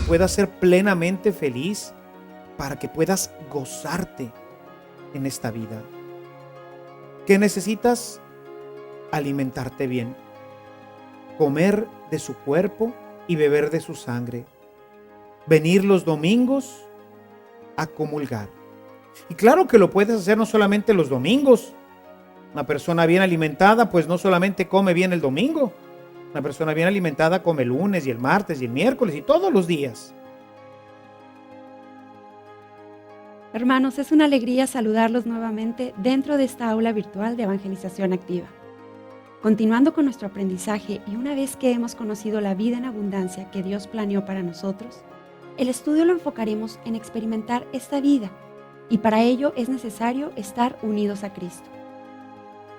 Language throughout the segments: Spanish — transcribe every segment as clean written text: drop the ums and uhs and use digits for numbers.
puedas ser plenamente feliz, para que puedas gozarte en esta vida. ¿Qué necesitas? Alimentarte bien, comer de su cuerpo y beber de su sangre, venir los domingos a comulgar. Y claro que lo puedes hacer no solamente los domingos. Una persona bien alimentada pues no solamente come bien el domingo. Una persona bien alimentada come el lunes y el martes y el miércoles y todos los días. Hermanos, es una alegría saludarlos nuevamente dentro de esta aula virtual de evangelización activa. Continuando con nuestro aprendizaje y una vez que hemos conocido la vida en abundancia que Dios planeó para nosotros, el estudio lo enfocaremos en experimentar esta vida y para ello es necesario estar unidos a Cristo.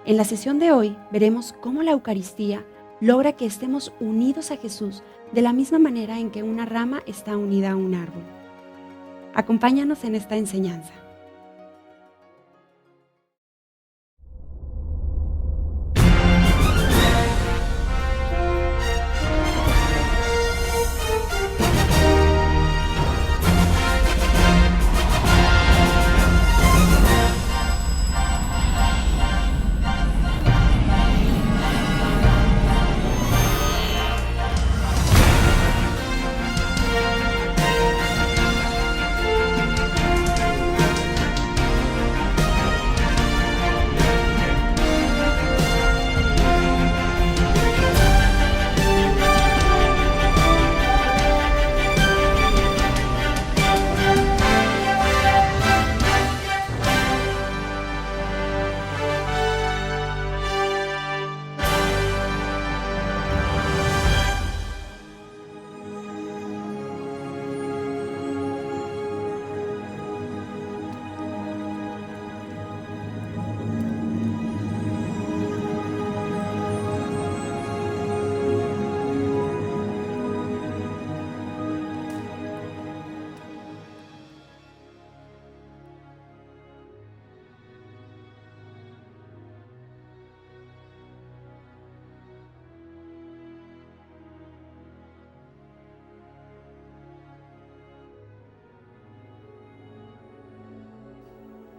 En la sesión de hoy veremos cómo la Eucaristía logra que estemos unidos a Jesús de la misma manera en que una rama está unida a un árbol. Acompáñanos en esta enseñanza.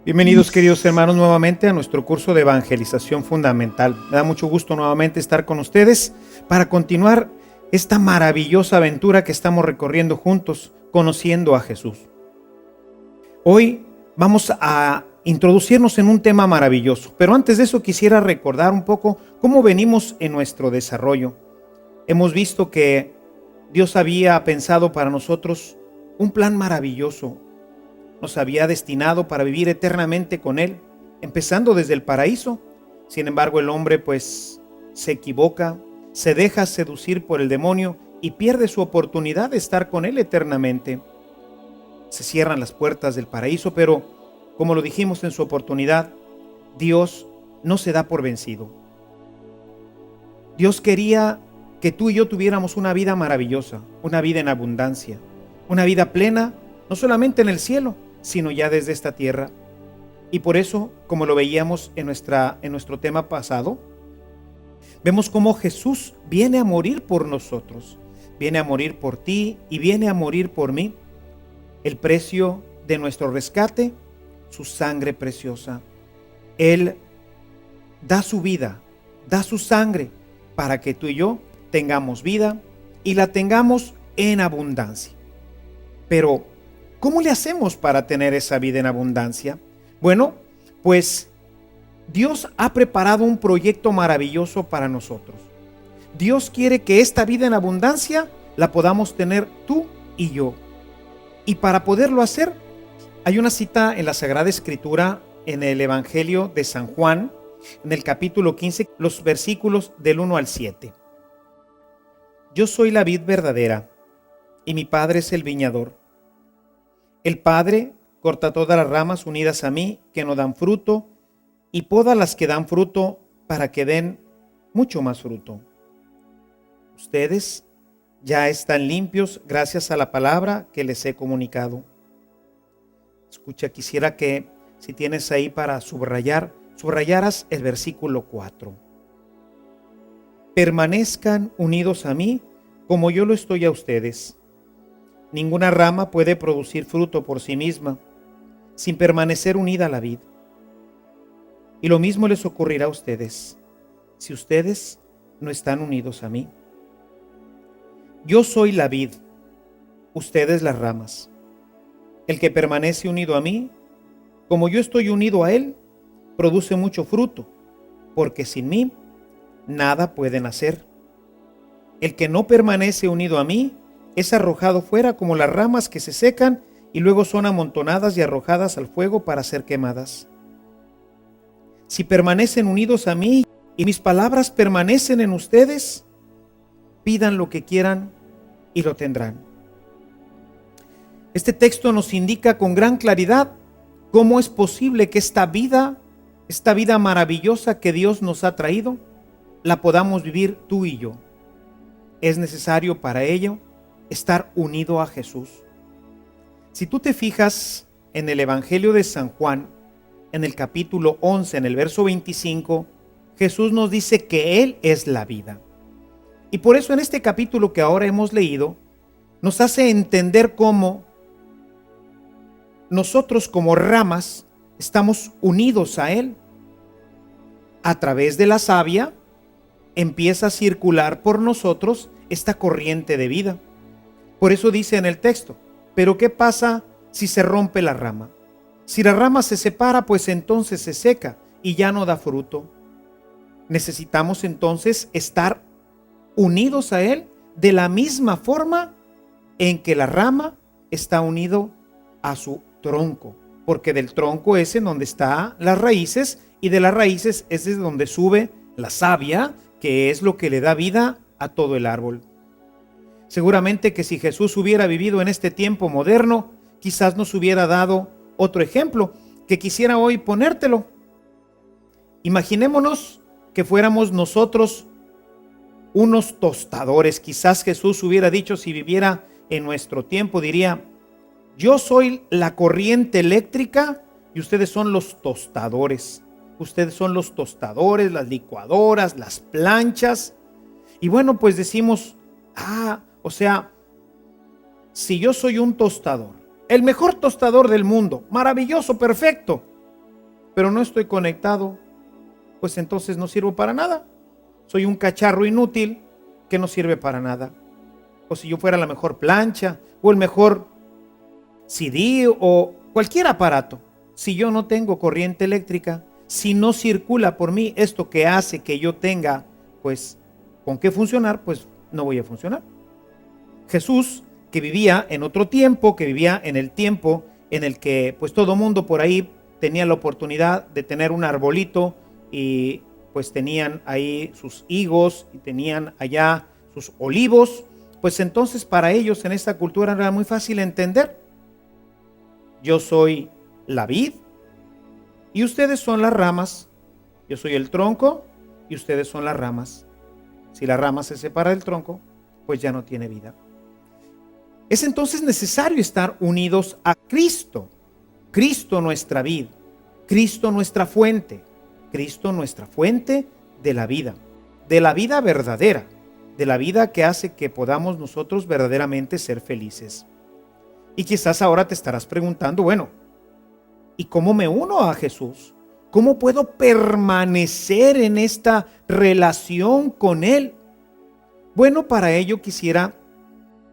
Bienvenidos, queridos hermanos, nuevamente a nuestro curso de evangelización fundamental. Me da mucho gusto nuevamente estar con ustedes para continuar esta maravillosa aventura que estamos recorriendo juntos, conociendo a Jesús. Hoy vamos a introducirnos en un tema maravilloso, pero antes de eso quisiera recordar un poco cómo venimos en nuestro desarrollo. Hemos visto que Dios había pensado para nosotros un plan maravilloso. Nos había destinado para vivir eternamente con Él, empezando desde el paraíso. Sin embargo, el hombre pues se equivoca, se deja seducir por el demonio y pierde su oportunidad de estar con Él eternamente. Se cierran las puertas del paraíso, pero como lo dijimos en su oportunidad, Dios no se da por vencido. Dios quería que tú y yo tuviéramos una vida maravillosa, una vida en abundancia, una vida plena, no solamente en el cielo, sino ya desde esta tierra. Y por eso, como lo veíamos en nuestro tema pasado, vemos cómo Jesús viene a morir por nosotros, viene a morir por ti y viene a morir por mí. El precio de nuestro rescate, su sangre preciosa. Él da su vida, da su sangre para que tú y yo tengamos vida y la tengamos en abundancia. Pero ¿cómo le hacemos para tener esa vida en abundancia? Bueno, pues Dios ha preparado un proyecto maravilloso para nosotros. Dios quiere que esta vida en abundancia la podamos tener tú y yo. Y para poderlo hacer, hay una cita en la Sagrada Escritura, en el Evangelio de San Juan, en el capítulo 15, los versículos del 1 al 7. Yo soy la vid verdadera, y mi Padre es el viñador. El Padre corta todas las ramas unidas a mí que no dan fruto y poda las que dan fruto para que den mucho más fruto. Ustedes ya están limpios gracias a la palabra que les he comunicado. Escucha, quisiera que si tienes ahí para subrayaras el versículo 4. Permanezcan unidos a mí como yo lo estoy a ustedes. Ninguna rama puede producir fruto por sí misma, sin permanecer unida a la vid. Y lo mismo les ocurrirá a ustedes, si ustedes no están unidos a mí. Yo soy la vid, ustedes las ramas. El que permanece unido a mí, como yo estoy unido a él, produce mucho fruto, porque sin mí nada pueden hacer. El que no permanece unido a mí es arrojado fuera como las ramas que se secan y luego son amontonadas y arrojadas al fuego para ser quemadas. Si permanecen unidos a mí y mis palabras permanecen en ustedes, pidan lo que quieran y lo tendrán. Este texto nos indica con gran claridad cómo es posible que esta vida maravillosa que Dios nos ha traído, la podamos vivir tú y yo. Es necesario para ello estar unido a Jesús. Si tú te fijas en el Evangelio de San Juan, en el capítulo 11, en el verso 25, Jesús nos dice que Él es la vida. Y por eso en este capítulo que ahora hemos leído, nos hace entender cómo nosotros como ramas estamos unidos a Él. A través de la savia empieza a circular por nosotros esta corriente de vida. Por eso dice en el texto, pero ¿qué pasa si se rompe la rama? Si la rama se separa, pues entonces se seca y ya no da fruto. Necesitamos entonces estar unidos a Él de la misma forma en que la rama está unido a su tronco, porque del tronco es en donde están las raíces y de las raíces es desde donde sube la savia, que es lo que le da vida a todo el árbol. Seguramente que si Jesús hubiera vivido en este tiempo moderno, quizás nos hubiera dado otro ejemplo que quisiera hoy ponértelo. Imaginémonos que fuéramos nosotros unos tostadores. Quizás Jesús hubiera dicho, si viviera en nuestro tiempo, diría: yo soy la corriente eléctrica y ustedes son los tostadores. Ustedes son los tostadores, las licuadoras, las planchas. Y bueno, pues decimos, si yo soy un tostador, el mejor tostador del mundo, maravilloso, perfecto, pero no estoy conectado, pues entonces no sirvo para nada. Soy un cacharro inútil que no sirve para nada. O si yo fuera la mejor plancha o el mejor CD o cualquier aparato, si yo no tengo corriente eléctrica, si no circula por mí esto que hace que yo tenga, pues, con qué funcionar, pues no voy a funcionar. Jesús, que vivía en otro tiempo, que vivía en el tiempo en el que pues todo mundo por ahí tenía la oportunidad de tener un arbolito y pues tenían ahí sus higos y tenían allá sus olivos, pues entonces para ellos en esta cultura era muy fácil entender. Yo soy la vid y ustedes son las ramas. Yo soy el tronco y ustedes son las ramas. Si la rama se separa del tronco, pues ya no tiene vida. Es entonces necesario estar unidos a Cristo. Cristo nuestra vid, Cristo nuestra fuente de la vida verdadera, de la vida que hace que podamos nosotros verdaderamente ser felices. Y quizás ahora te estarás preguntando, bueno, ¿y cómo me uno a Jesús? ¿Cómo puedo permanecer en esta relación con Él? Bueno, para ello quisiera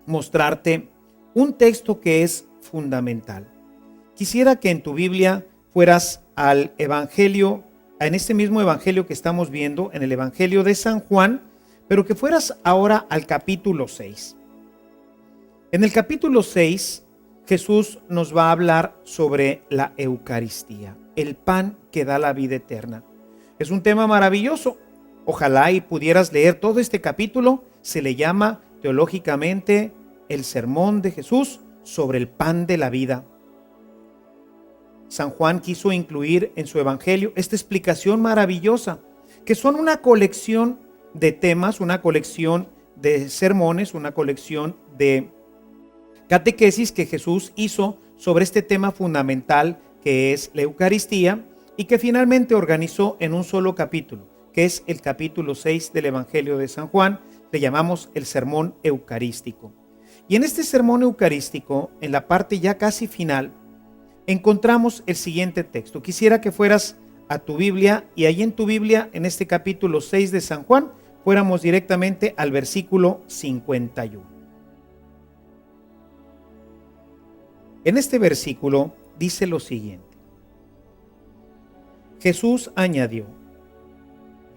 mostrarte un texto que es fundamental. Quisiera que en tu Biblia fueras al Evangelio, en este mismo Evangelio que estamos viendo, en el Evangelio de San Juan, pero que fueras ahora al capítulo 6. En el capítulo 6, Jesús nos va a hablar sobre la Eucaristía, el pan que da la vida eterna. Es un tema maravilloso. Ojalá y pudieras leer todo este capítulo. Se le llama teológicamente el sermón de Jesús sobre el pan de la vida. San Juan quiso incluir en su evangelio esta explicación maravillosa, que son una colección de temas, una colección de sermones, una colección de catequesis que Jesús hizo sobre este tema fundamental que es la Eucaristía y que finalmente organizó en un solo capítulo, que es el capítulo 6 del Evangelio de San Juan. Le llamamos el sermón eucarístico. Y en este sermón eucarístico, en la parte ya casi final, encontramos el siguiente texto. Quisiera que fueras a tu Biblia y ahí en tu Biblia, en este capítulo 6 de San Juan, fuéramos directamente al versículo 51. En este versículo dice lo siguiente. Jesús añadió: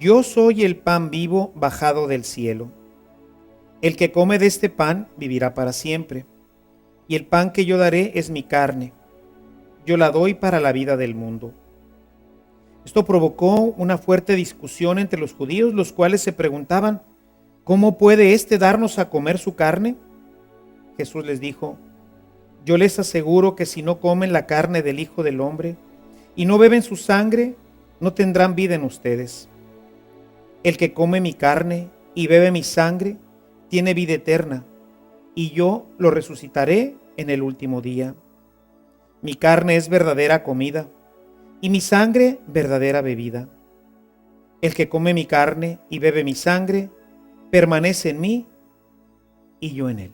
Yo soy el pan vivo bajado del cielo. El que come de este pan vivirá para siempre, y el pan que yo daré es mi carne. Yo la doy para la vida del mundo. Esto provocó una fuerte discusión entre los judíos, los cuales se preguntaban: ¿cómo puede éste darnos a comer su carne? Jesús les dijo: Yo les aseguro que si no comen la carne del Hijo del Hombre y no beben su sangre, no tendrán vida en ustedes. El que come mi carne y bebe mi sangre tiene vida eterna, y yo lo resucitaré en el último día. Mi carne es verdadera comida, y mi sangre verdadera bebida. El que come mi carne y bebe mi sangre, permanece en mí, y yo en él.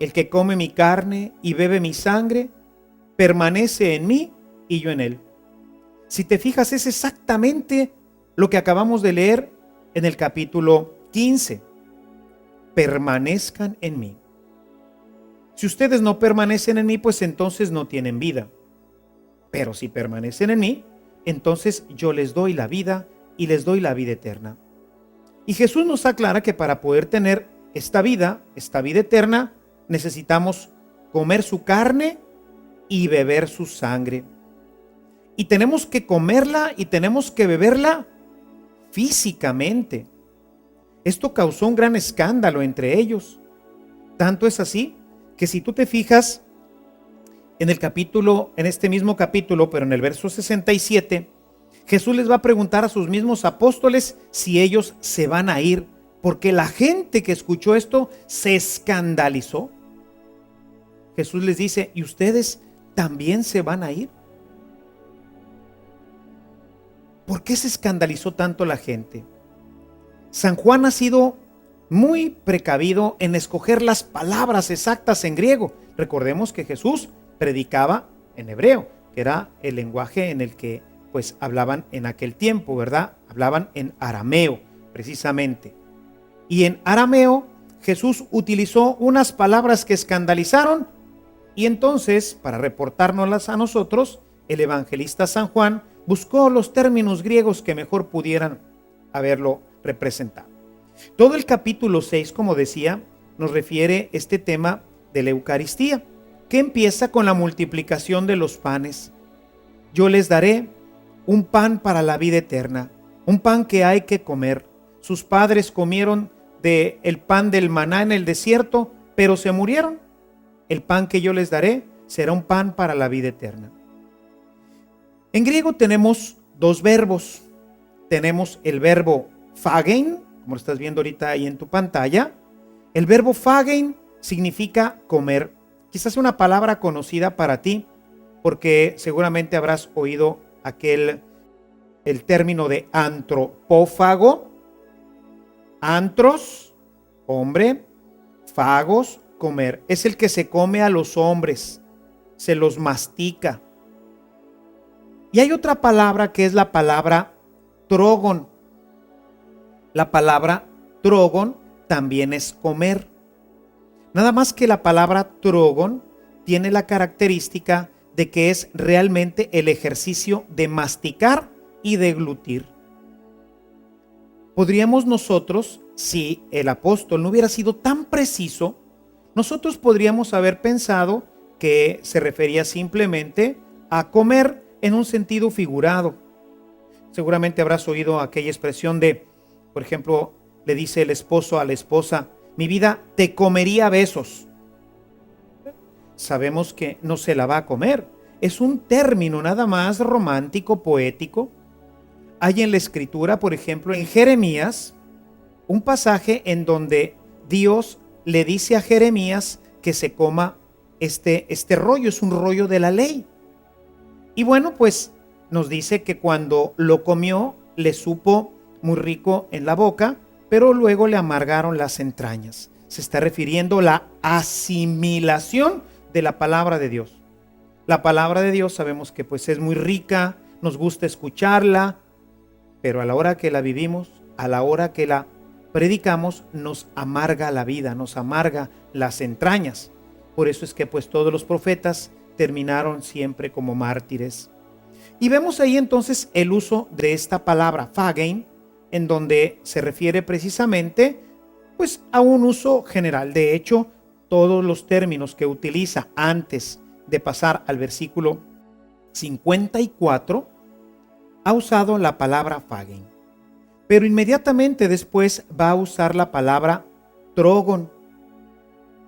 El que come mi carne y bebe mi sangre, permanece en mí, y yo en él. Si te fijas, es exactamente lo que acabamos de leer en el capítulo 15. Permanezcan en mí. Si ustedes no permanecen en mí, pues entonces no tienen vida. Pero si permanecen en mí, entonces yo les doy la vida y les doy la vida eterna. Y Jesús nos aclara que para poder tener esta vida eterna, necesitamos comer su carne y beber su sangre. Y tenemos que comerla y tenemos que beberla físicamente. Esto causó un gran escándalo entre ellos. Tanto es así que si tú te fijas en este mismo capítulo, pero en el verso 67, Jesús les va a preguntar a sus mismos apóstoles si ellos se van a ir, porque la gente que escuchó esto se escandalizó. Jesús les dice: ¿y ustedes también se van a ir? ¿Por qué se escandalizó tanto la gente? San Juan ha sido muy precavido en escoger las palabras exactas en griego. Recordemos que Jesús predicaba en hebreo, que era el lenguaje en el que pues hablaban en aquel tiempo, ¿verdad? Hablaban en arameo, precisamente. Y en arameo Jesús utilizó unas palabras que escandalizaron, y entonces, para reportárnoslas a nosotros, el evangelista San Juan buscó los términos griegos que mejor pudieran haberlo representado. Todo el capítulo 6, como decía, nos refiere este tema de la Eucaristía, que empieza con la multiplicación de los panes. Yo les daré un pan para la vida eterna, un pan que hay que comer. Sus padres comieron del pan del maná en el desierto, pero se murieron. El pan que yo les daré será un pan para la vida eterna. En griego tenemos dos verbos. Tenemos el verbo phagein, como lo estás viendo ahorita ahí en tu pantalla. El verbo phagein significa comer. Quizás una palabra conocida para ti, porque seguramente habrás oído el término de antropófago. Antros, hombre, fagos, comer. Es el que se come a los hombres, se los mastica. Y hay otra palabra que es la palabra trogon. La palabra trogon también es comer. Nada más que la palabra trogon tiene la característica de que es realmente el ejercicio de masticar y deglutir. Podríamos nosotros, si el apóstol no hubiera sido tan preciso, nosotros podríamos haber pensado que se refería simplemente a comer en un sentido figurado. Seguramente habrás oído aquella expresión de, por ejemplo, le dice el esposo a la esposa: mi vida, te comería a besos. Sabemos que no se la va a comer. Es un término nada más romántico, poético. Hay en la escritura, por ejemplo, en Jeremías, un pasaje en donde Dios le dice a Jeremías que se coma este rollo, es un rollo de la ley. Y bueno, pues nos dice que cuando lo comió le supo muy rico en la boca, pero luego le amargaron las entrañas. se está refiriendo a la asimilación de la palabra de Dios. La palabra de Dios sabemos que pues es muy rica, nos gusta escucharla, pero a la hora que la vivimos, a la hora que la predicamos, nos amarga la vida, nos amarga las entrañas. Por eso es que pues todos los profetas terminaron siempre como mártires. Y vemos ahí entonces el uso de esta palabra phagein, en donde se refiere precisamente pues a un uso general. De hecho, todos los términos que utiliza antes de pasar al versículo 54 ha usado la palabra phagein, pero inmediatamente después va a usar la palabra trogon,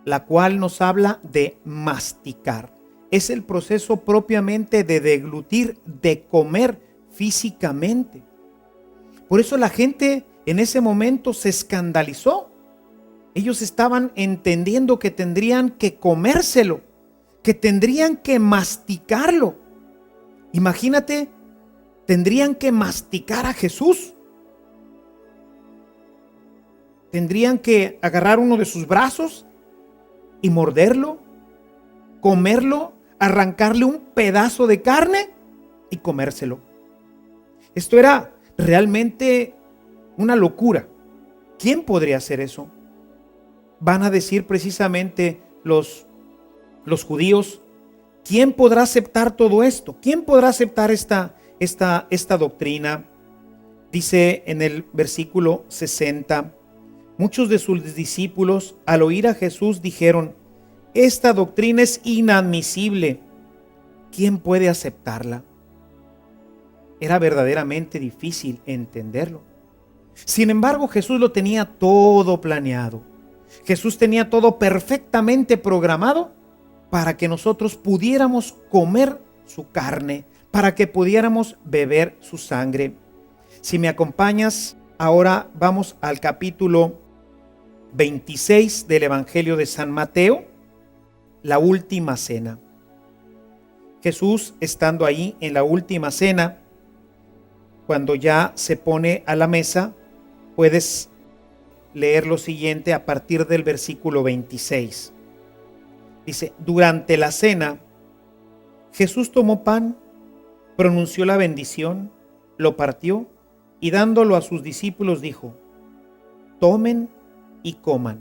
la cual nos habla de masticar. Es el proceso propiamente de deglutir, de comer físicamente. Por eso la gente en ese momento se escandalizó. Ellos estaban entendiendo que tendrían que comérselo, que tendrían que masticarlo. Imagínate, tendrían que masticar a Jesús. Tendrían que agarrar uno de sus brazos y morderlo, comerlo, arrancarle un pedazo de carne y comérselo. Esto era realmente una locura. ¿Quién podría hacer eso? Van a decir precisamente los judíos, ¿quién podrá aceptar todo esto? ¿Quién podrá aceptar esta doctrina? Dice en el versículo 60, muchos de sus discípulos al oír a Jesús dijeron, esta doctrina es inadmisible. ¿Quién puede aceptarla? Era verdaderamente difícil entenderlo. Sin embargo, Jesús lo tenía todo planeado. Jesús tenía todo perfectamente programado para que nosotros pudiéramos comer su carne, para que pudiéramos beber su sangre. Si me acompañas, ahora vamos al capítulo 26 del Evangelio de San Mateo, la última cena. Jesús, estando ahí en la última cena, cuando ya se pone a la mesa, puedes leer lo siguiente a partir del versículo 26. Dice, durante la cena, Jesús tomó pan, pronunció la bendición, lo partió y dándolo a sus discípulos dijo, tomen y coman,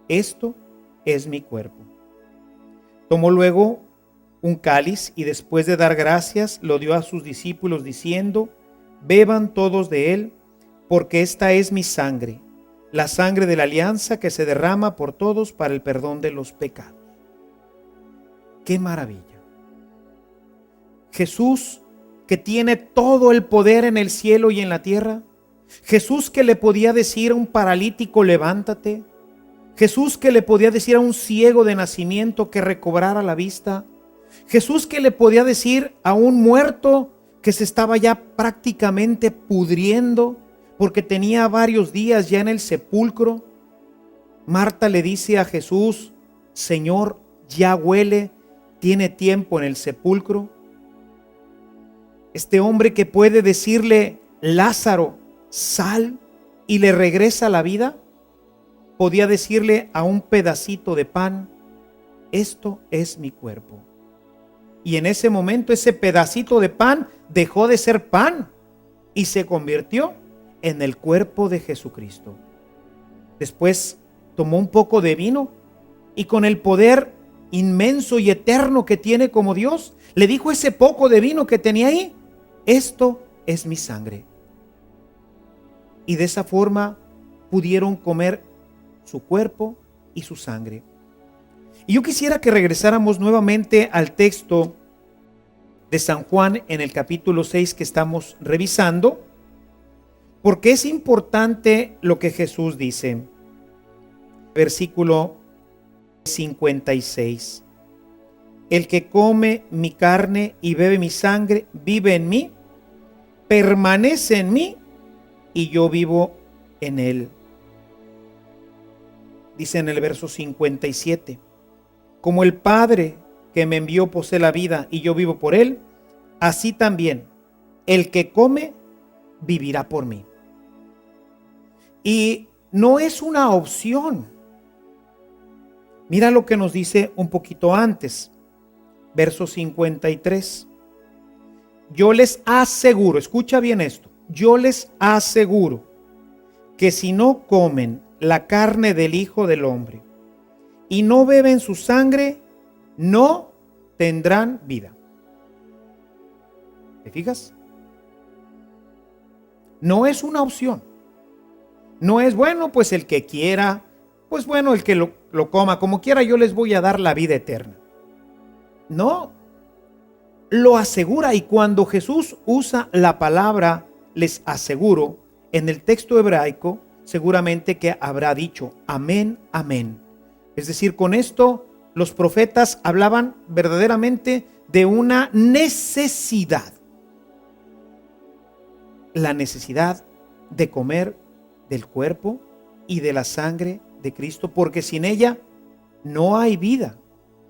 esto es mi cuerpo. Tomó luego un cáliz y después de dar gracias lo dio a sus discípulos diciendo, beban todos de él, porque esta es mi sangre, la sangre de la alianza que se derrama por todos para el perdón de los pecados. ¡Qué maravilla! Jesús, que tiene todo el poder en el cielo y en la tierra. Jesús, que le podía decir a un paralítico, levántate. Jesús, que le podía decir a un ciego de nacimiento que recobrara la vista. Jesús, que le podía decir a un muerto que se estaba ya prácticamente pudriendo porque tenía varios días ya en el sepulcro. Marta le dice a Jesús, Señor, ya huele, tiene tiempo en el sepulcro. Este hombre que puede decirle, Lázaro, sal, y le regresa la vida, podía decirle a un pedacito de pan, esto es mi cuerpo. Y en ese momento ese pedacito de pan dejó de ser pan y se convirtió en el cuerpo de Jesucristo. Después tomó un poco de vino y con el poder inmenso y eterno que tiene como Dios, le dijo ese poco de vino que tenía ahí, esto es mi sangre. Y de esa forma pudieron comer su cuerpo y su sangre. Y yo quisiera que regresáramos nuevamente al texto de San Juan en el capítulo 6 que estamos revisando, porque es importante lo que Jesús dice. Versículo 56. El que come mi carne y bebe mi sangre vive en mí, permanece en mí y yo vivo en él. Dice en el verso 57, como el Padre que me envió posee la vida y yo vivo por él, así también el que come vivirá por mí. Y no es una opción, Mira lo que nos dice un poquito antes, verso 53. Yo les aseguro, escucha bien esto, yo les aseguro que si no comen la carne del Hijo del Hombre y no beben su sangre, no tendrán vida. ¿Te fijas? No es una opción. No es, bueno, pues el que quiera, pues bueno, el que lo coma, como quiera, yo les voy a dar la vida eterna. No, lo asegura. Y cuando Jesús usa la palabra, les aseguro, en el texto hebraico, seguramente que habrá dicho, amén, amén. Es decir, con esto los profetas hablaban verdaderamente de una necesidad. La necesidad de comer del cuerpo y de la sangre de Cristo, porque sin ella no hay vida,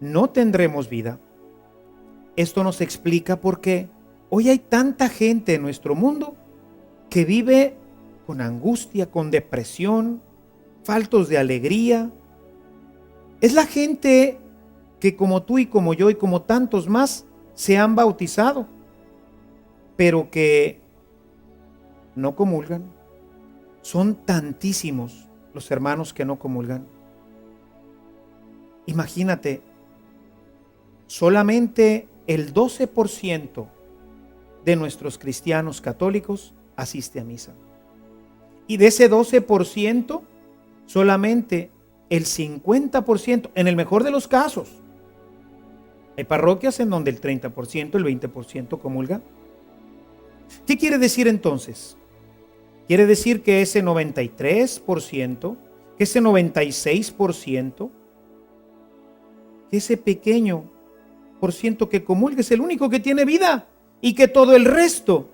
no tendremos vida. Esto nos explica por qué hoy hay tanta gente en nuestro mundo que vive con angustia, con depresión, faltos de alegría. Es la gente que como tú y como yo y como tantos más se han bautizado, pero que no comulgan. Son tantísimos los hermanos que no comulgan. Imagínate, solamente el 12% de nuestros cristianos católicos asiste a misa. Y de ese 12%, solamente el 50%, en el mejor de los casos. Hay parroquias en donde el 30%, el 20% comulga. ¿Qué quiere decir entonces? Quiere decir que ese 93%, que ese 96%, que ese pequeño por ciento que comulga es el único que tiene vida y que todo el resto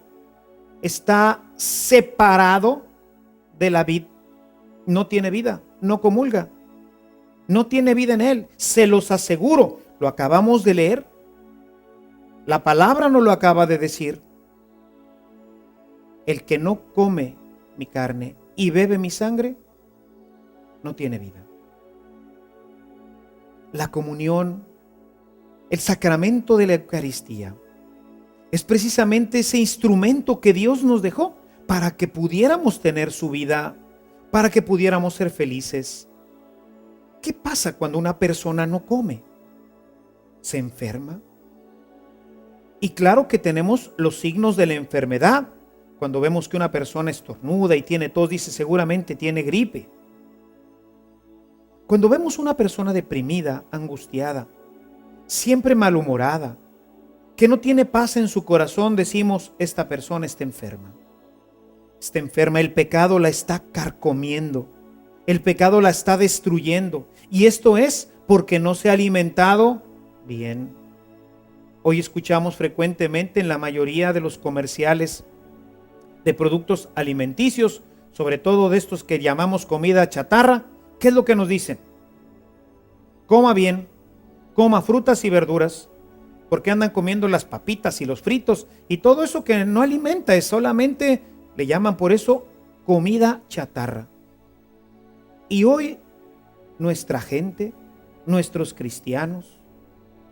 está separado de la vid. No tiene vida, no comulga, no tiene vida en él. Se los aseguro, lo acabamos de leer. La palabra nos lo acaba de decir. El que no come mi carne y bebe mi sangre, no tiene vida. La comunión, el sacramento de la Eucaristía, es precisamente ese instrumento que Dios nos dejó para que pudiéramos tener su vida, para que pudiéramos ser felices. ¿Qué pasa cuando una persona no come? ¿Se enferma? Y claro que tenemos los signos de la enfermedad. Cuando vemos que una persona estornuda y tiene tos, dice seguramente tiene gripe. Cuando vemos una persona deprimida, angustiada, siempre malhumorada, que no tiene paz en su corazón, decimos, esta persona está enferma. Está enferma, el pecado la está carcomiendo, el pecado la está destruyendo. Y esto es porque no se ha alimentado bien. Hoy escuchamos frecuentemente en la mayoría de los comerciales de productos alimenticios, sobre todo de estos que llamamos comida chatarra, ¿qué es lo que nos dicen? Coma bien, coma frutas y verduras, porque andan comiendo las papitas y los fritos y todo eso que no alimenta, es solamente, le llaman por eso, comida chatarra. Y hoy nuestra gente, nuestros cristianos,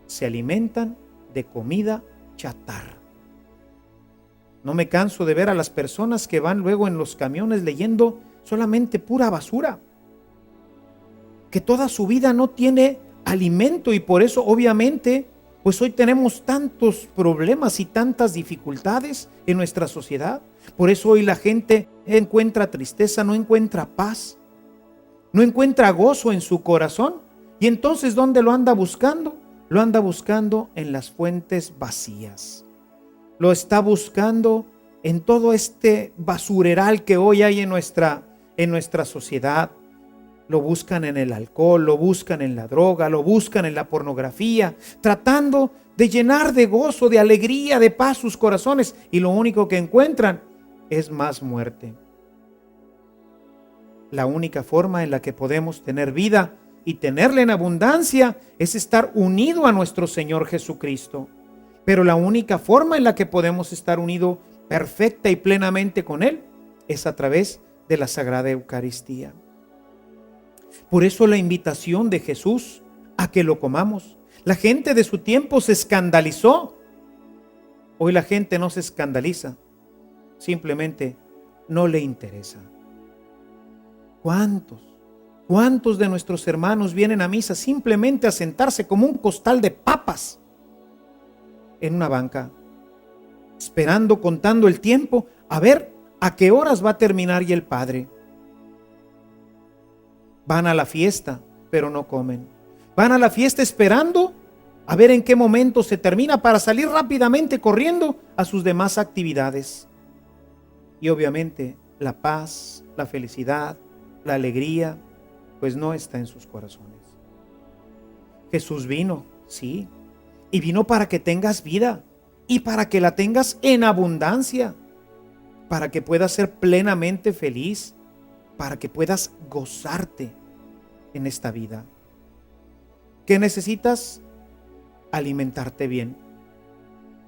se alimentan de comida chatarra. No me canso de ver a las personas que van luego en los camiones leyendo solamente pura basura, que toda su vida no tiene alimento y por eso obviamente pues hoy tenemos tantos problemas y tantas dificultades en nuestra sociedad. Por eso hoy la gente encuentra tristeza, no encuentra paz, no encuentra gozo en su corazón. Y entonces ¿dónde lo anda buscando? Lo anda buscando en las fuentes vacías. Lo está buscando en todo este basureral que hoy hay en nuestra sociedad. Lo buscan en el alcohol, lo buscan en la droga, lo buscan en la pornografía, tratando de llenar de gozo, de alegría, de paz sus corazones. Y lo único que encuentran es más muerte. La única forma en la que podemos tener vida y tenerla en abundancia es estar unido a nuestro Señor Jesucristo. Pero la única forma en la que podemos estar unidos perfecta y plenamente con Él es a través de la Sagrada Eucaristía. Por eso la invitación de Jesús a que lo comamos. La gente de su tiempo se escandalizó. Hoy la gente no se escandaliza, simplemente no le interesa. ¿Cuántos de nuestros hermanos vienen a misa simplemente a sentarse como un costal de papas en una banca, esperando, contando el tiempo, a ver a qué horas va a terminar y el Padre? Van a la fiesta, pero no comen. Van a la fiesta esperando a ver en qué momento se termina para salir rápidamente corriendo a sus demás actividades. Y obviamente la paz, la felicidad, la alegría, pues no está en sus corazones. Jesús vino, sí, y vino para que tengas vida y para que la tengas en abundancia, para que puedas ser plenamente feliz, para que puedas gozarte en esta vida. ¿Qué necesitas? Alimentarte bien,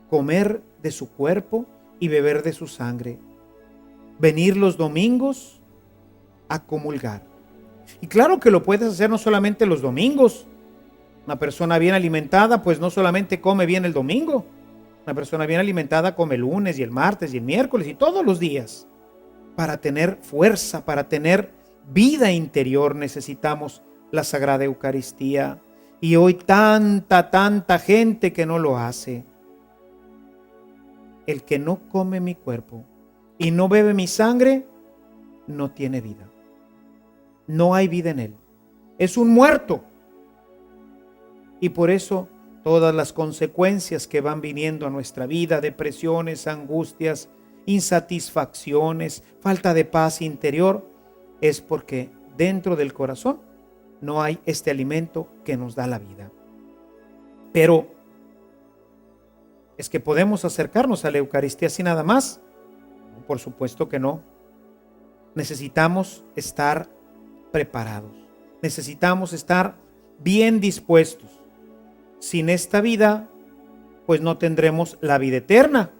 comer de su cuerpo y beber de su sangre, venir los domingos a comulgar. Y claro que lo puedes hacer no solamente los domingos. Una persona bien alimentada pues no solamente come bien el domingo. Una persona bien alimentada come el lunes y el martes y el miércoles y todos los días. Para tener fuerza, para tener vida interior necesitamos la Sagrada Eucaristía. Y hoy tanta gente que no lo hace. El que no come mi cuerpo y no bebe mi sangre, no tiene vida. No hay vida en él. Es un muerto. Y por eso todas las consecuencias que van viniendo a nuestra vida, depresiones, angustias, insatisfacciones, falta de paz interior, es porque dentro del corazón no hay este alimento que nos da la vida. Pero, ¿es que podemos acercarnos a la Eucaristía así nada más? Por supuesto que no. Necesitamos estar preparados. Necesitamos estar bien dispuestos. Sin esta vida, pues no tendremos la vida eterna.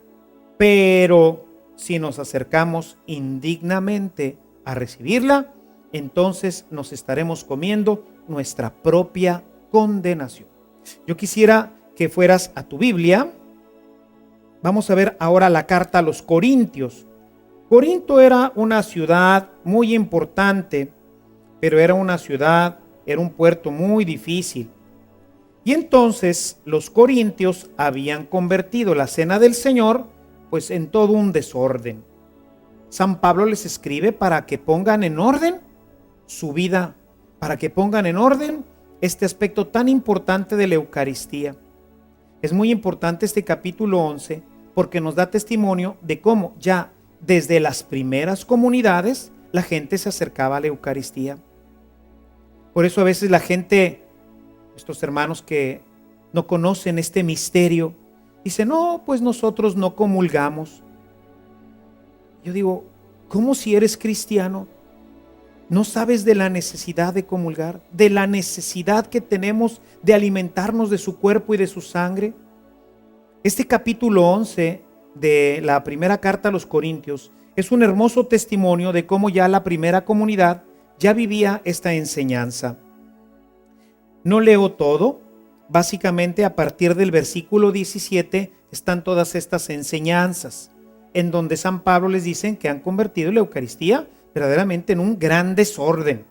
Pero si nos acercamos indignamente a recibirla, entonces nos estaremos comiendo nuestra propia condenación. Yo quisiera que fueras a tu Biblia. Vamos a ver ahora la carta a los Corintios. Corinto era una ciudad muy importante, pero era una ciudad, era un puerto muy difícil. Y entonces los corintios habían convertido la cena del Señor pues en todo un desorden. San Pablo les escribe para que pongan en orden su vida, para que pongan en orden este aspecto tan importante de la Eucaristía. Es muy importante este capítulo 11 porque nos da testimonio de cómo ya desde las primeras comunidades la gente se acercaba a la Eucaristía. Por eso a veces la gente, estos hermanos que no conocen este misterio, dicen, no, pues nosotros no comulgamos. Yo digo, ¿cómo si eres cristiano no sabes de la necesidad de comulgar? De la necesidad que tenemos de alimentarnos de su cuerpo y de su sangre. Este capítulo 11 de la primera carta a los Corintios es un hermoso testimonio de cómo ya la primera comunidad ya vivía esta enseñanza. No leo todo, básicamente a partir del versículo 17 están todas estas enseñanzas, en donde San Pablo les dice que han convertido la Eucaristía verdaderamente en un gran desorden,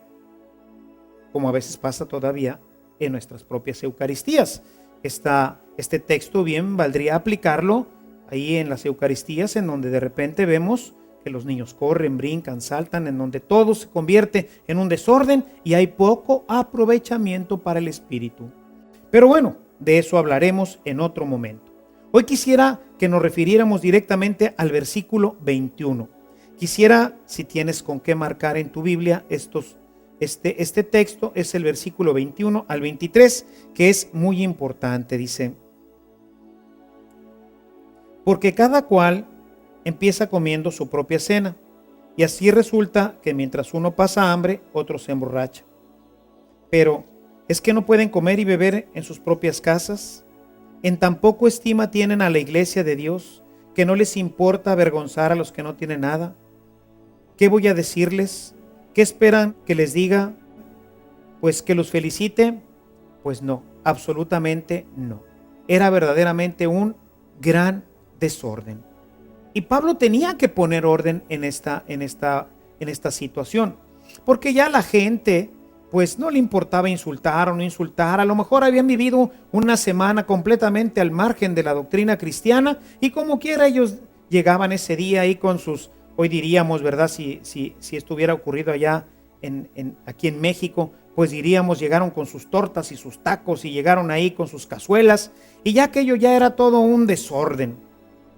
como a veces pasa todavía en nuestras propias Eucaristías. Este texto bien valdría aplicarlo ahí en las Eucaristías, en donde de repente vemos que los niños corren, brincan, saltan, en donde todo se convierte en un desorden y hay poco aprovechamiento para el espíritu. Pero bueno, de eso hablaremos en otro momento. Hoy quisiera que nos refiriéramos directamente al versículo 21. Quisiera, si tienes con qué marcar en tu Biblia, este texto es el versículo 21 al 23, que es muy importante. Dice, porque cada cual empieza comiendo su propia cena, y así resulta que mientras uno pasa hambre, otro se emborracha. Pero, ¿es que no pueden comer y beber en sus propias casas? ¿En tan poco estima tienen a la iglesia de Dios, que no les importa avergonzar a los que no tienen nada? ¿Qué voy a decirles? ¿Qué esperan que les diga? pues que los felicite, pues no, absolutamente no. Era verdaderamente un gran desorden. Y Pablo tenía que poner orden en esta situación, porque ya la gente pues no le importaba insultar o no insultar. A lo mejor habían vivido una semana completamente al margen de la doctrina cristiana y como quiera ellos llegaban ese día ahí con sus, hoy diríamos, ¿verdad? Si esto hubiera ocurrido allá aquí en México, pues diríamos, llegaron con sus tortas y sus tacos y llegaron ahí con sus cazuelas y ya aquello ya era todo un desorden.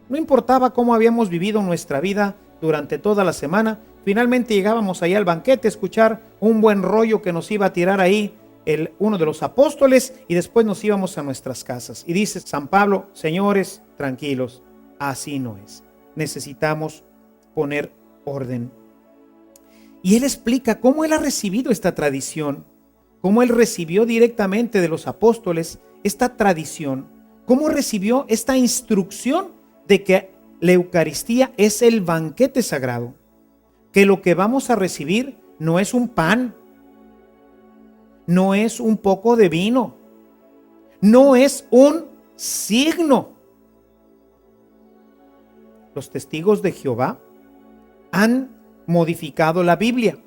No importaba cómo habíamos vivido nuestra vida durante toda la semana, finalmente llegábamos ahí al banquete a escuchar un buen rollo que nos iba a tirar ahí uno de los apóstoles y después nos íbamos a nuestras casas. Y dice San Pablo, señores, tranquilos, así no es. Necesitamos poner orden. Y él explica cómo él ha recibido esta tradición, cómo él recibió directamente de los apóstoles esta tradición, cómo recibió esta instrucción de que la Eucaristía es el banquete sagrado, que lo que vamos a recibir no es un pan, no es un poco de vino, no es un signo. Los testigos de Jehová han modificado la Biblia.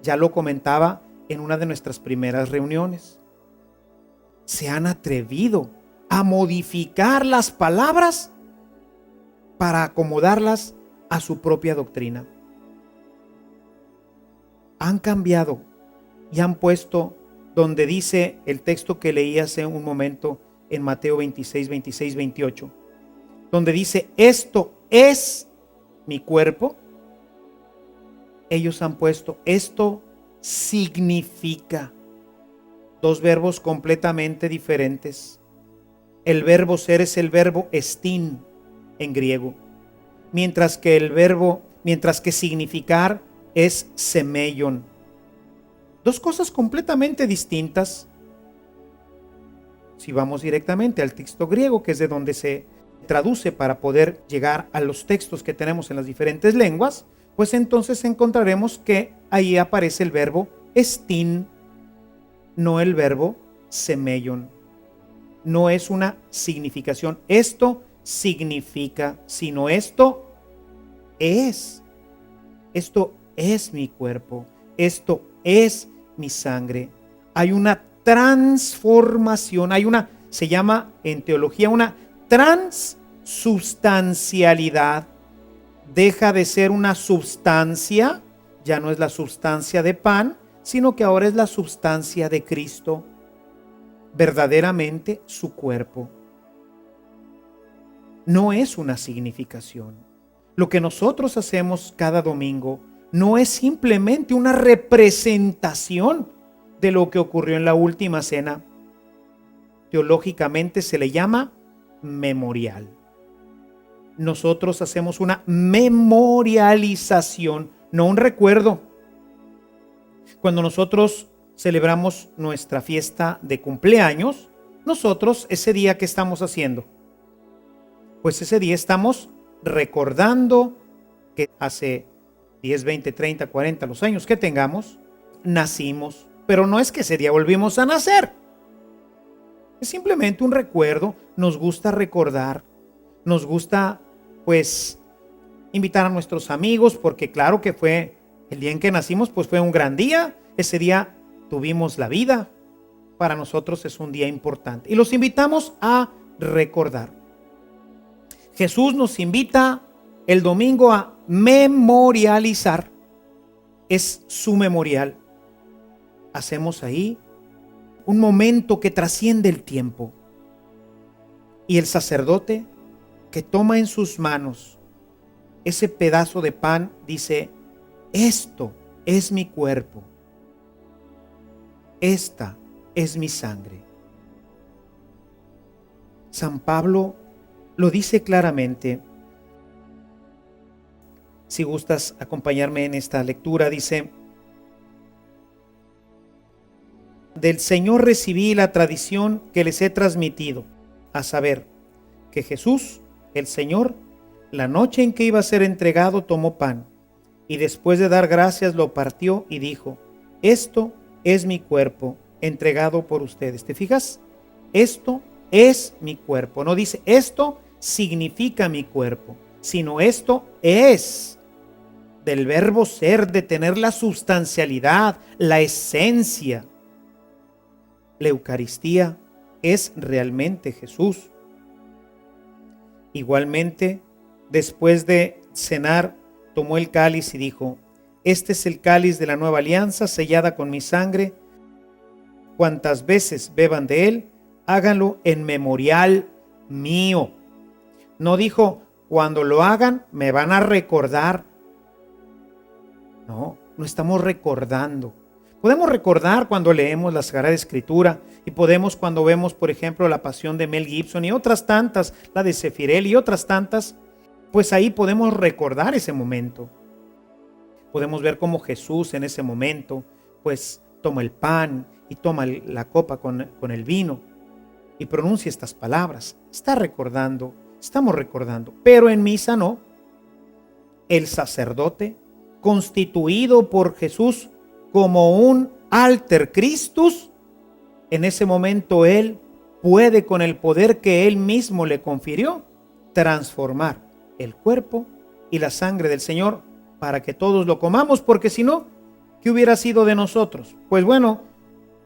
Ya lo comentaba en una de nuestras primeras reuniones. Se han atrevido a modificar las palabras para acomodarlas a su propia doctrina. Han cambiado y han puesto donde dice el texto que leí hace un momento en Mateo 26, 26, 28, donde dice, esto es mi cuerpo. Ellos han puesto, esto significa. Dos verbos completamente diferentes. El verbo ser es el verbo estin en griego, mientras que significar es semeion. Dos cosas completamente distintas. Si vamos directamente al texto griego, que es de donde se traduce para poder llegar a los textos que tenemos en las diferentes lenguas, pues entonces encontraremos que ahí aparece el verbo estin, no el verbo semeion. No es una significación. Esto significa, sino esto es. Esto es mi cuerpo. Esto es mi sangre. Hay una transformación, se llama en teología una transubstancialidad. Deja de ser una substancia, ya no es la substancia de pan, sino que ahora es la substancia de Cristo, verdaderamente su cuerpo. No es una significación. Lo que nosotros hacemos cada domingo no es simplemente una representación de lo que ocurrió en la última cena. Teológicamente se le llama memorial. Nosotros hacemos una memorialización, no un recuerdo. Cuando nosotros celebramos nuestra fiesta de cumpleaños, nosotros ese día, ¿qué estamos haciendo? Pues ese día estamos recordando que hace 10, 20, 30, 40, los años que tengamos, nacimos. Pero no es que ese día volvimos a nacer. Es simplemente un recuerdo. Nos gusta recordar. Nos gusta, pues, invitar a nuestros amigos, porque claro que fue el día en que nacimos, pues fue un gran día. Ese día tuvimos la vida. Para nosotros es un día importante. Y los invitamos a recordar. Jesús nos invita el domingo a memorializar. Es su memorial. Hacemos ahí un momento que trasciende el tiempo. Y el sacerdote que toma en sus manos ese pedazo de pan dice, esto es mi cuerpo. Esta es mi sangre. San Pablo lo dice claramente. Si gustas acompañarme en esta lectura, dice, del Señor recibí la tradición que les he transmitido, a saber, que Jesús, el Señor, la noche en que iba a ser entregado, tomó pan, y después de dar gracias lo partió y dijo, esto es mi cuerpo entregado por ustedes. ¿Te fijas? Esto es mi cuerpo. No dice esto significa mi cuerpo, sino esto es, del verbo ser, de tener la sustancialidad, la esencia. La Eucaristía es realmente Jesús. Igualmente, después de cenar, tomó el cáliz y dijo: este es el cáliz de la nueva alianza sellada con mi sangre. Cuantas veces beban de él, háganlo en memorial mío. No dijo, cuando lo hagan, me van a recordar. No, no estamos recordando. Podemos recordar cuando leemos la Sagrada Escritura y podemos cuando vemos, por ejemplo, la Pasión de Mel Gibson y otras tantas, la de Sefirel y otras tantas, pues ahí podemos recordar ese momento. Podemos ver cómo Jesús en ese momento, pues toma el pan y toma la copa con el vino y pronuncia estas palabras. Está recordando, estamos recordando, pero en misa no. El sacerdote, constituido por Jesús como un alter Christus, en ese momento él puede, con el poder que él mismo le confirió, transformar el cuerpo y la sangre del Señor para que todos lo comamos, porque si no, ¿qué hubiera sido de nosotros? Pues bueno,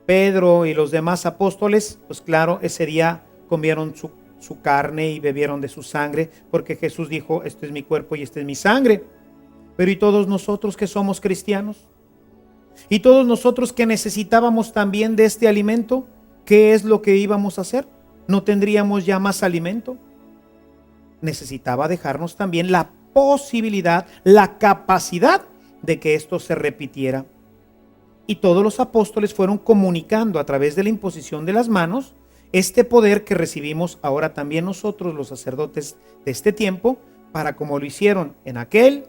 Pedro y los demás apóstoles, pues claro, ese día comieron su carne y bebieron de su sangre, porque Jesús dijo, este es mi cuerpo y esta es mi sangre. Pero ¿y todos nosotros que somos cristianos? ¿Y todos nosotros que necesitábamos también de este alimento? ¿Qué es lo que íbamos a hacer? ¿No tendríamos ya más alimento? Necesitaba dejarnos también la posibilidad, la capacidad de que esto se repitiera. Y todos los apóstoles fueron comunicando a través de la imposición de las manos este poder que recibimos ahora también nosotros, los sacerdotes de este tiempo, para, como lo hicieron en aquel,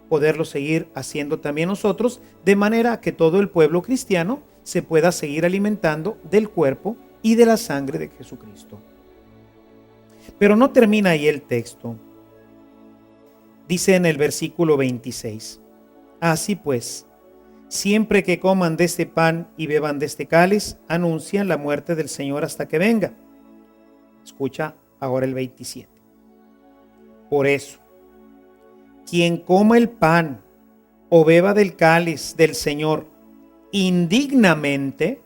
poderlo seguir haciendo también nosotros, de manera que todo el pueblo cristiano se pueda seguir alimentando del cuerpo y de la sangre de Jesucristo. Pero no termina ahí el texto. Dice en el versículo 26, así pues, siempre que coman de este pan y beban de este cáliz, anuncian la muerte del Señor hasta que venga. Escucha ahora el 27. Por eso, quien coma el pan o beba del cáliz del Señor indignamente,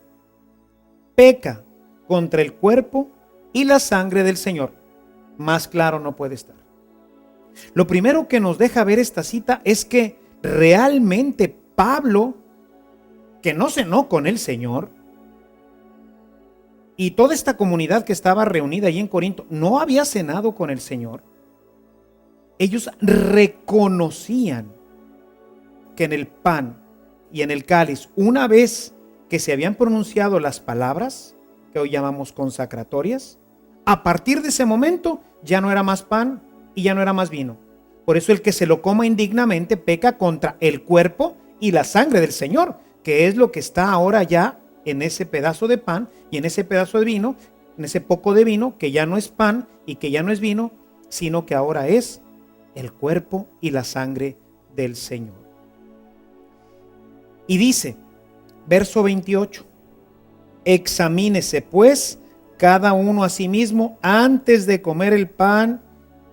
peca contra el cuerpo y la sangre del Señor. Más claro no puede estar. Lo primero que nos deja ver esta cita es que realmente Pablo, que no cenó con el Señor, y toda esta comunidad que estaba reunida allí en Corinto, no había cenado con el Señor. Ellos reconocían que en el pan y en el cáliz, una vez que se habían pronunciado las palabras, que hoy llamamos consacratorias, a partir de ese momento ya no era más pan y ya no era más vino. Por eso el que se lo coma indignamente peca contra el cuerpo y la sangre del Señor, que es lo que está ahora ya en ese pedazo de pan y en ese pedazo de vino, en ese poco de vino que ya no es pan y que ya no es vino, sino que ahora es el cuerpo y la sangre del Señor. Y dice, verso 28, examínese pues cada uno a sí mismo antes de comer el pan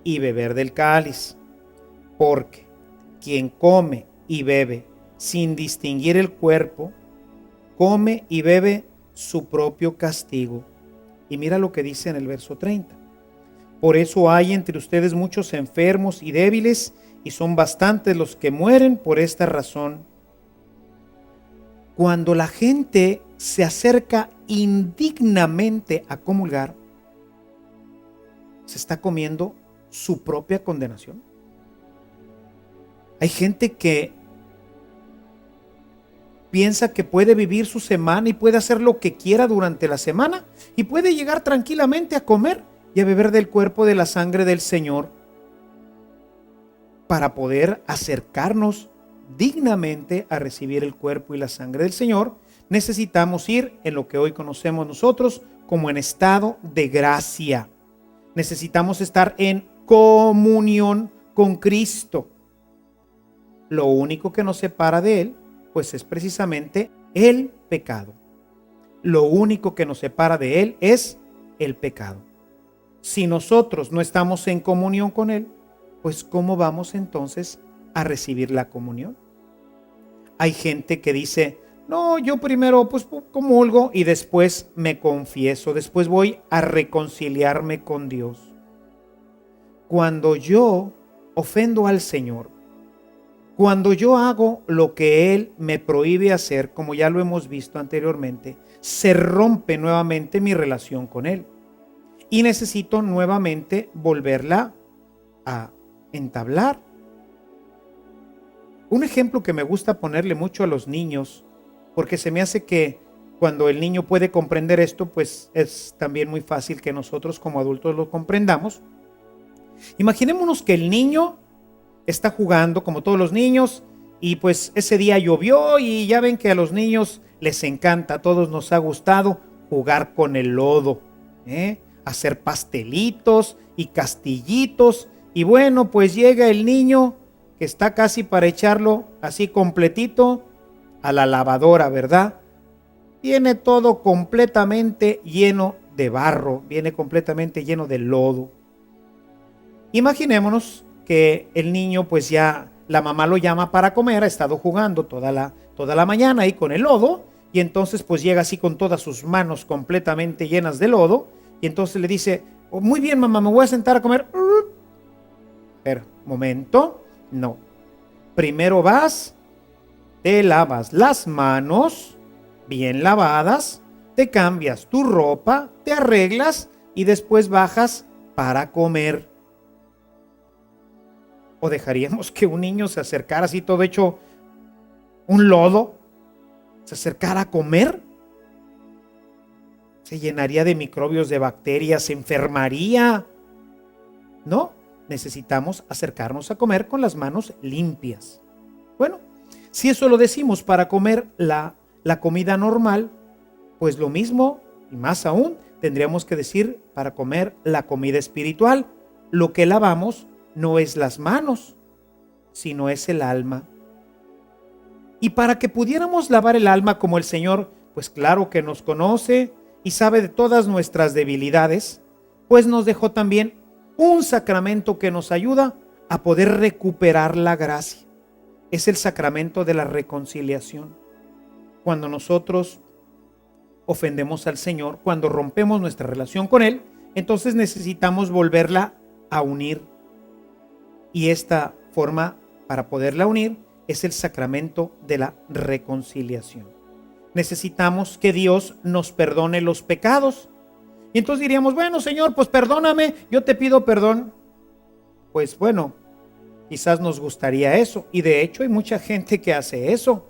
y beber del cáliz, porque quien come y bebe sin distinguir el cuerpo, come y bebe su propio castigo. Y mira lo que dice en el verso 30. Por eso hay entre ustedes muchos enfermos y débiles, y son bastantes los que mueren por esta razón. Cuando la gente se acerca indignamente a comulgar, se está comiendo su propia condenación. Hay gente que piensa que puede vivir su semana y puede hacer lo que quiera durante la semana y puede llegar tranquilamente a comer y a beber del cuerpo de la sangre del Señor. Para poder acercarnos dignamente a recibir el cuerpo y la sangre del Señor, necesitamos ir en lo que hoy conocemos nosotros como en estado de gracia. Necesitamos estar en comunión con Cristo. Lo único que nos separa de Él, pues es precisamente el pecado. Lo único que nos separa de Él es el pecado. Si nosotros no estamos en comunión con Él, pues ¿cómo vamos entonces a recibir la comunión? Hay gente que dice, no, yo primero pues comulgo y después me confieso, después voy a reconciliarme con Dios. Cuando yo ofendo al Señor, cuando yo hago lo que Él me prohíbe hacer, como ya lo hemos visto anteriormente, se rompe nuevamente mi relación con Él y necesito nuevamente volverla a entablar. Un ejemplo que me gusta ponerle mucho a los niños, porque se me hace que cuando el niño puede comprender esto, pues es también muy fácil que nosotros como adultos lo comprendamos. Imaginémonos que el niño está jugando como todos los niños y pues ese día llovió y ya ven que a los niños les encanta, a todos nos ha gustado jugar con el lodo, hacer pastelitos y castillitos. Y bueno, pues llega el niño que está casi para echarlo así completito a la lavadora, ¿verdad? Viene todo completamente lleno de barro, viene completamente lleno de lodo. Imaginémonos que el niño pues ya la mamá lo llama para comer, ha estado jugando toda la mañana ahí con el lodo y entonces pues llega así con todas sus manos completamente llenas de lodo y entonces le dice, oh, muy bien mamá, me voy a sentar a comer. Pero, momento, no. Primero vas, te lavas las manos bien lavadas, te cambias tu ropa, te arreglas y después bajas para comer. ¿O dejaríamos que un niño se acercara así todo hecho un lodo? ¿Se acercara a comer? Se llenaría de microbios, de bacterias, se enfermaría. No, necesitamos acercarnos a comer con las manos limpias. Bueno, si eso lo decimos para comer la comida normal, pues lo mismo y más aún tendríamos que decir para comer la comida espiritual. Lo que lavamos no es las manos, sino es el alma. Y para que pudiéramos lavar el alma como el Señor, pues claro que nos conoce y sabe de todas nuestras debilidades, pues nos dejó también un sacramento que nos ayuda a poder recuperar la gracia. Es el sacramento de la reconciliación. Cuando nosotros ofendemos al Señor, cuando rompemos nuestra relación con Él, entonces necesitamos volverla a unir. Y esta forma para poderla unir es el sacramento de la reconciliación. Necesitamos que Dios nos perdone los pecados. Y entonces diríamos, bueno, Señor, pues perdóname, yo te pido perdón. Pues bueno, quizás nos gustaría eso. Y de hecho hay mucha gente que hace eso.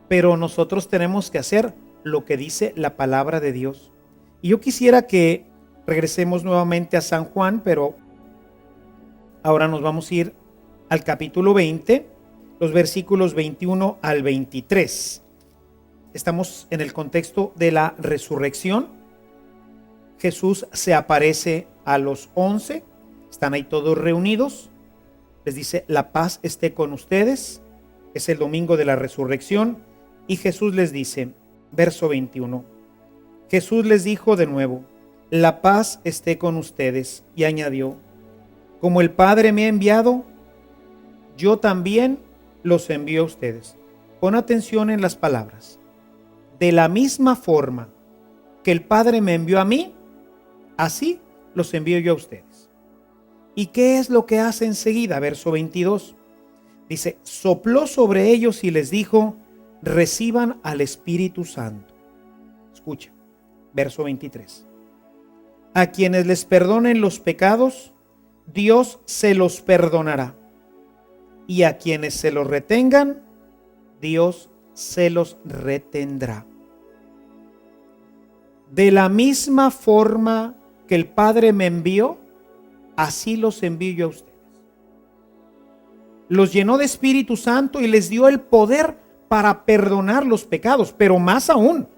Pero nosotros tenemos que hacer lo que dice la palabra de Dios. Y yo quisiera que regresemos nuevamente a San Juan, pero ahora nos vamos a ir al capítulo 20, los versículos 21 al 23. Estamos en el contexto de la resurrección. Jesús se aparece a los 11, están ahí todos reunidos. Les dice, la paz esté con ustedes. Es el domingo de la resurrección. Y Jesús les dice, verso 21, Jesús les dijo de nuevo, la paz esté con ustedes. Y añadió, como el Padre me ha enviado, yo también los envío a ustedes. Pon atención en las palabras. De la misma forma que el Padre me envió a mí, así los envío yo a ustedes. ¿Y qué es lo que hace enseguida? Verso 22. Dice, sopló sobre ellos y les dijo, reciban al Espíritu Santo. Escucha, verso 23. A quienes les perdonen los pecados, Dios se los perdonará. Y a quienes se los retengan, Dios se los retendrá. De la misma forma que el Padre me envió, así los envío yo a ustedes. Los llenó de Espíritu Santo y les dio el poder para perdonar los pecados. Pero más aún,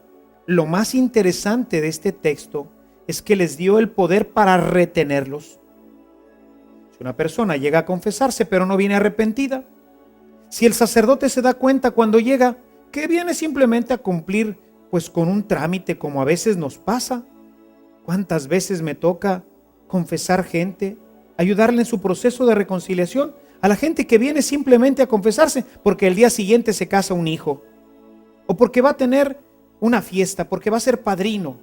lo más interesante de este texto es que les dio el poder para retenerlos. Si una persona llega a confesarse pero no viene arrepentida, si el sacerdote se da cuenta cuando llega que viene simplemente a cumplir pues con un trámite, como a veces nos pasa. ¿Cuántas veces me toca confesar gente, ayudarle en su proceso de reconciliación a la gente que viene simplemente a confesarse porque el día siguiente se casa un hijo, o porque va a tener una fiesta, porque va a ser padrino,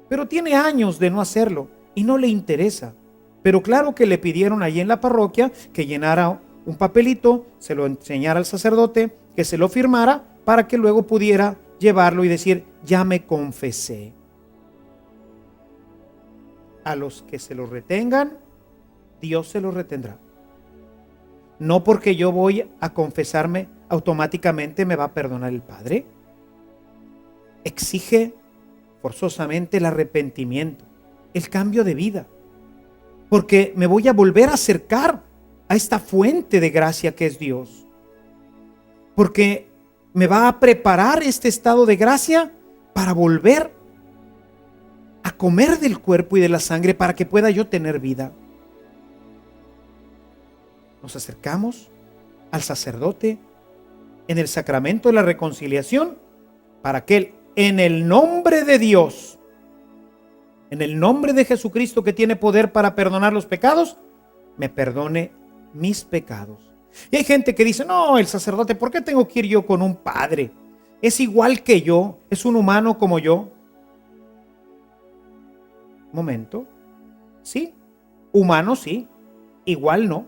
pero tiene años de no hacerlo y no le interesa? Pero claro que le pidieron allí en la parroquia que llenara un papelito, se lo enseñara al sacerdote, que se lo firmara para que luego pudiera llevarlo y decir: ya me confesé. A los que se lo retengan, Dios se lo retendrá. No porque yo voy a confesarme, automáticamente me va a perdonar el Padre. Exige forzosamente el arrepentimiento, el cambio de vida, porque me voy a volver a acercar a esta fuente de gracia que es Dios, porque me va a preparar este estado de gracia para volver a comer del cuerpo y de la sangre para que pueda yo tener vida. Nos acercamos al sacerdote en el sacramento de la reconciliación para que Él, en el nombre de Dios, en el nombre de Jesucristo, que tiene poder para perdonar los pecados, me perdone mis pecados. Y hay gente que dice: no, el sacerdote, ¿por qué tengo que ir yo con un padre? Es igual que yo, es un humano como yo. Momento. Sí, humano sí, igual no.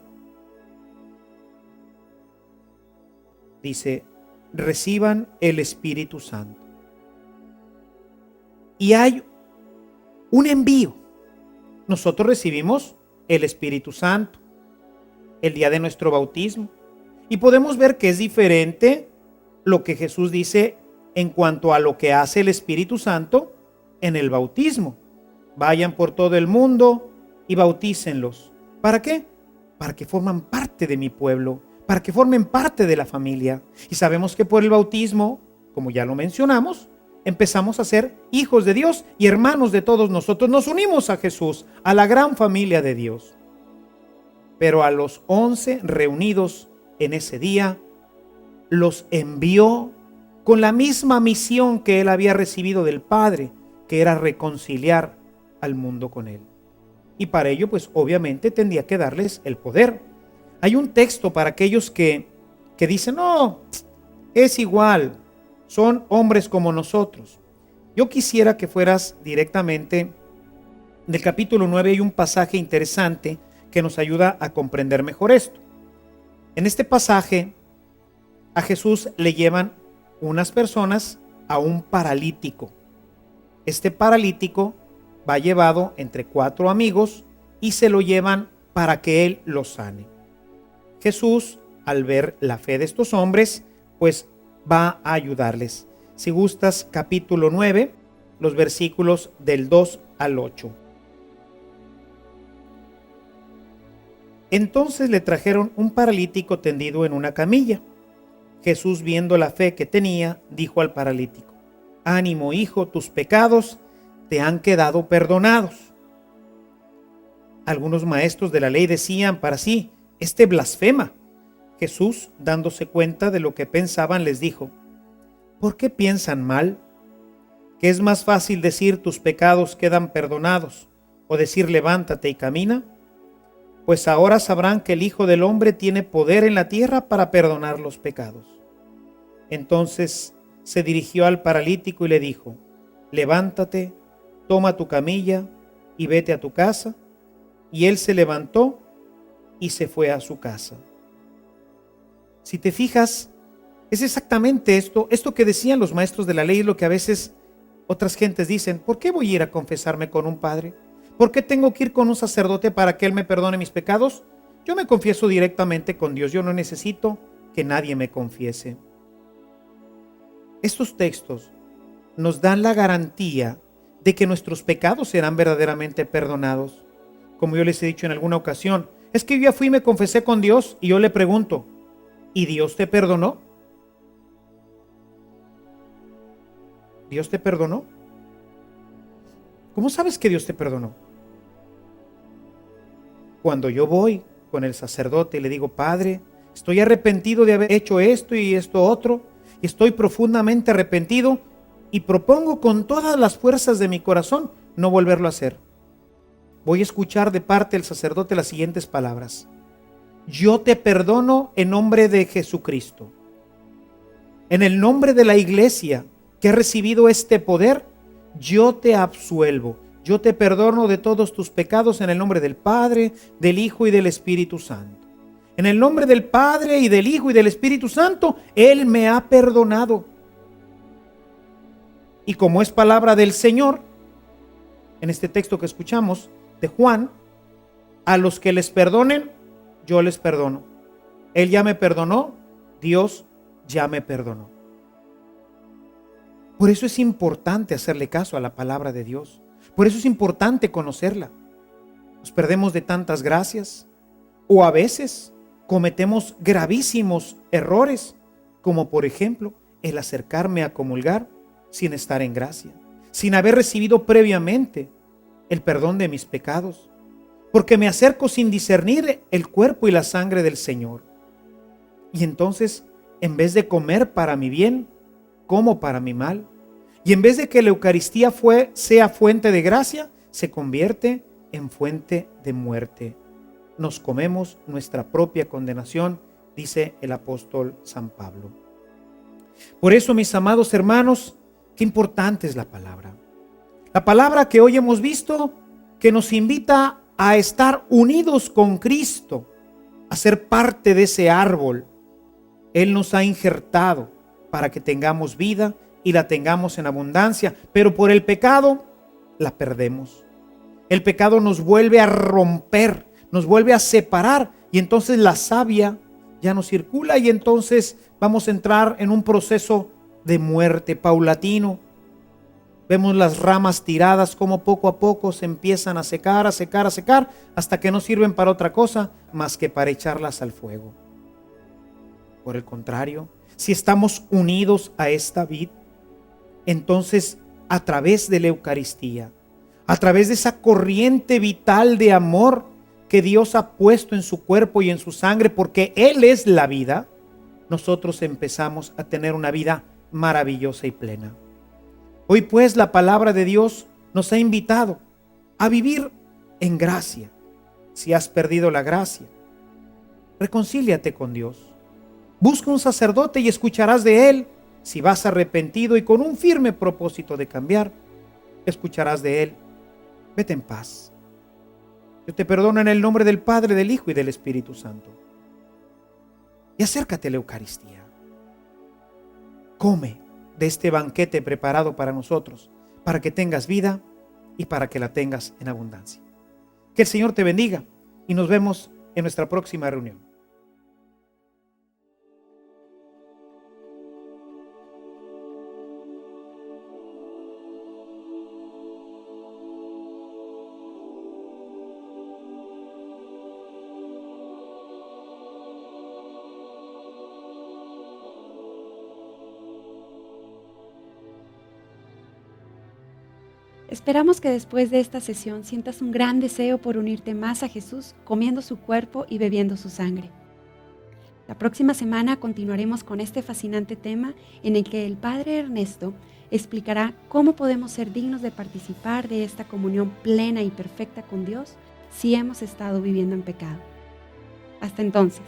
Dice: reciban el Espíritu Santo. Y hay un envío. Nosotros recibimos el Espíritu Santo el día de nuestro bautismo, y podemos ver que es diferente lo que Jesús dice en cuanto a lo que hace el Espíritu Santo en el bautismo. Vayan por todo el mundo y bautícenlos. ¿Para qué? Para que forman parte de mi pueblo, para que formen parte de la familia. Y sabemos que por el bautismo, como ya lo mencionamos, empezamos a ser hijos de Dios y hermanos de todos nosotros. Nos unimos a Jesús, a la gran familia de Dios. Pero a los 11 reunidos en ese día, los envió con la misma misión que Él había recibido del Padre, que era reconciliar al mundo con Él. Y para ello, pues obviamente tendría que darles el poder. Hay un texto para aquellos que dicen: no, es igual, son hombres como nosotros. Yo quisiera que fueras directamente del capítulo 9. Hay un pasaje interesante que nos ayuda a comprender mejor esto. En este pasaje, a Jesús le llevan unas personas a un paralítico. Este paralítico va llevado entre 4 amigos y se lo llevan para que Él lo sane. Jesús, al ver la fe de estos hombres, pues va a ayudarles. Si gustas, capítulo 9, los versículos del 2 al 8. Entonces le trajeron un paralítico tendido en una camilla. Jesús, viendo la fe que tenía, dijo al paralítico: ánimo, hijo, tus pecados te han quedado perdonados. Algunos maestros de la ley decían para sí: este blasfema. Jesús, dándose cuenta de lo que pensaban, les dijo: ¿por qué piensan mal? ¿Que es más fácil decir tus pecados quedan perdonados, o decir levántate y camina? Pues ahora sabrán que el Hijo del Hombre tiene poder en la tierra para perdonar los pecados. Entonces se dirigió al paralítico y le dijo: levántate, toma tu camilla y vete a tu casa. Y él se levantó y se fue a su casa. Si te fijas, es exactamente esto que decían los maestros de la ley, lo que a veces otras gentes dicen: ¿por qué voy a ir a confesarme con un padre? ¿Por qué tengo que ir con un sacerdote para que Él me perdone mis pecados? Yo me confieso directamente con Dios, yo no necesito que nadie me confiese. Estos textos nos dan la garantía de que nuestros pecados serán verdaderamente perdonados. Como yo les he dicho en alguna ocasión, es que yo ya fui y me confesé con Dios, y yo le pregunto: ¿y Dios te perdonó? ¿Dios te perdonó? ¿Cómo sabes que Dios te perdonó? Cuando yo voy con el sacerdote y le digo: Padre, estoy arrepentido de haber hecho esto y esto otro, y estoy profundamente arrepentido y propongo con todas las fuerzas de mi corazón no volverlo a hacer. Voy a escuchar de parte del sacerdote las siguientes palabras: yo te perdono en nombre de Jesucristo. En el nombre de la iglesia que ha recibido este poder, yo te absuelvo. Yo te perdono de todos tus pecados en el nombre del Padre, del Hijo y del Espíritu Santo. En el nombre del Padre y del Hijo y del Espíritu Santo, Él me ha perdonado. Y como es palabra del Señor, en este texto que escuchamos de Juan, a los que les perdonen, yo les perdono. Él ya me perdonó, Dios ya me perdonó. Por eso es importante hacerle caso a la palabra de Dios. Por eso es importante conocerla. Nos perdemos de tantas gracias, o a veces cometemos gravísimos errores, como por ejemplo el acercarme a comulgar sin estar en gracia, sin haber recibido previamente el perdón de mis pecados, porque me acerco sin discernir el cuerpo y la sangre del Señor. Y entonces, en vez de comer para mi bien, como para mi mal. Y en vez de que la Eucaristía sea fuente de gracia, se convierte en fuente de muerte. Nos comemos nuestra propia condenación, dice el apóstol San Pablo. Por eso, mis amados hermanos, qué importante es la palabra. La palabra que hoy hemos visto, que nos invita a estar unidos con Cristo, a ser parte de ese árbol. Él nos ha injertado para que tengamos vida y la tengamos en abundancia, pero por el pecado la perdemos. El pecado nos vuelve a romper, nos vuelve a separar, y entonces la savia ya no circula, y entonces vamos a entrar en un proceso de muerte paulatino. Vemos las ramas tiradas como poco a poco se empiezan a secar, hasta que no sirven para otra cosa más que para echarlas al fuego. Por el contrario, si estamos unidos a esta vid, entonces a través de la Eucaristía, a través de esa corriente vital de amor que Dios ha puesto en su cuerpo y en su sangre, porque Él es la vida, nosotros empezamos a tener una vida maravillosa y plena. Hoy pues la palabra de Dios nos ha invitado a vivir en gracia. Si has perdido la gracia, reconcíliate con Dios. Busca un sacerdote y escucharás de él. Si vas arrepentido y con un firme propósito de cambiar, escucharás de él. Vete en paz. Yo te perdono en el nombre del Padre, del Hijo y del Espíritu Santo. Y acércate a la Eucaristía. Come de este banquete preparado para nosotros, para que tengas vida y para que la tengas en abundancia. Que el Señor te bendiga y nos vemos en nuestra próxima reunión. Esperamos que después de esta sesión sientas un gran deseo por unirte más a Jesús, comiendo su cuerpo y bebiendo su sangre. La próxima semana continuaremos con este fascinante tema en el que el Padre Ernesto explicará cómo podemos ser dignos de participar de esta comunión plena y perfecta con Dios si hemos estado viviendo en pecado. Hasta entonces.